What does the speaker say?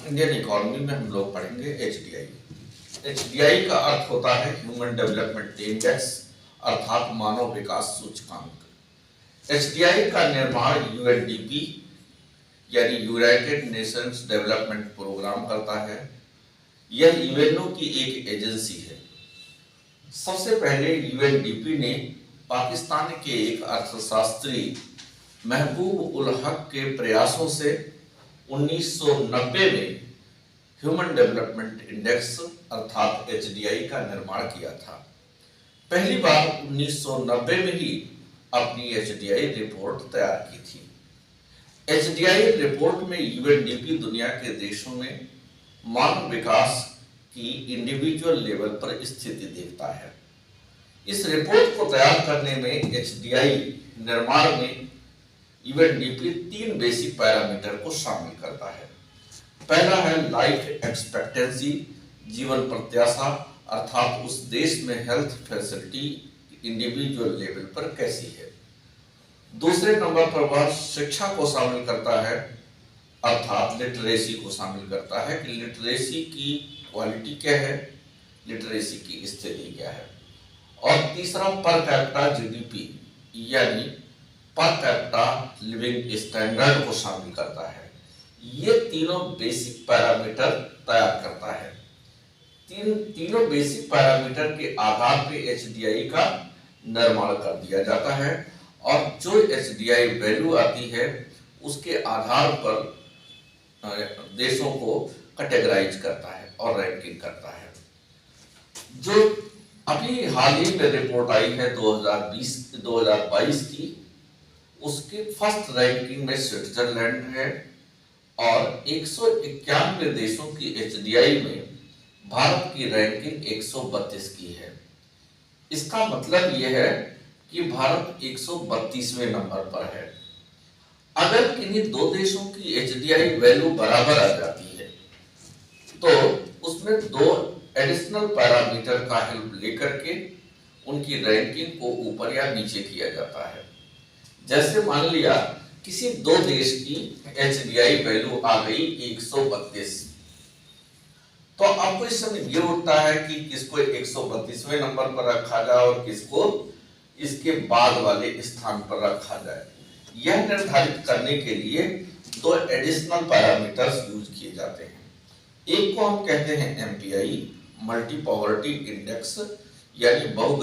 Indian economy में हम लोग पढ़ेंगे एचडीआई। एचडीआई का अर्थ होता है ह्यूमन डेवलपमेंट इंडेक्स, अर्थात मानव विकास सूचकांक। एचडीआई का निर्माण यूएनडीपी यानी यूनाइटेड नेशंस डेवलपमेंट प्रोग्राम करता है। यह यूएनओ की एक एजेंसी है। सबसे पहले यूएनडीपी ने पाकिस्तान के एक अर्थशास्त्री महबूब उल हक के प्रयासों से 1990 में ह्यूमन डेवलपमेंट इंडेक्स अर्थात एचडीआई का निर्माण किया था। पहली बार 1990 में ही अपनी एचडीआई रिपोर्ट तैयार की थी। एचडीआई रिपोर्ट में यूएनडीपी दुनिया के देशों में मानव विकास की इंडिविजुअल लेवल पर स्थिति देखता है। इस रिपोर्ट को तैयार करने में एचडीआई निर्माण में यूएनडीपी 3 बेसिक पैरामीटर को शामिल करता है। पहला है लाइफ एक्सपेक्टेंसी, जीवन प्रत्याशा, अर्थात उस देश में हेल्थ फैसिलिटी इंडिविजुअल लेवल पर कैसी है। दूसरे नंबर पर वह शिक्षा को शामिल करता है, अर्थात लिटरेसी को शामिल करता है कि लिटरेसी की क्वालिटी क्या है, लिटरेसी की स्थिति क्या है। और तीसरा पर कैपिटा जीडीपी यानी पर कैपिटा लिविंग स्टैंडर्ड को शामिल करता है। ये तीनों बेसिक पैरामीटर तैयार करता है। तीनों बेसिक पैरामीटर के आधार पे एचडीआई का निर्माण कर दिया जाता है और जो एचडीआई वैल्यू आती है उसके आधार पर देशों को कैटेगराइज करता है और रैंकिंग करता है। जो अभी हाल ही में रिपोर्ट आई है 2022 की, उसकी फर्स्ट रैंकिंग में स्विट्जरलैंड है और 191 देशों की एचडीआई में भारत की रैंकिंग 132 की है। इसका मतलब यह है कि भारत 132वें नंबर पर है। अगर किन्हीं दो देशों की एचडीआई वैल्यू बराबर आ जाती है तो उसमें 2 एडिशनल पैरामीटर का हेल्प लेकर के उनकी रैंकिंग को ऊपर या नीचे किया जाता है। जैसे मान लिया किसी दो देश की एचडीआई वैल्यू आ गई 132, तो आपको इस समय ये उठता है कि किसको 132वें नंबर पर रखा जाए और किसको इसके बाद वाले स्थान पर रखा जाए। यह निर्धारित करने के लिए 2 एडिशनल पैरामीटर्स यूज किए जाते हैं। एक को हम कहते हैं एमपीआई, मल्टी पॉवर्टी इंडेक्स, यानी बहु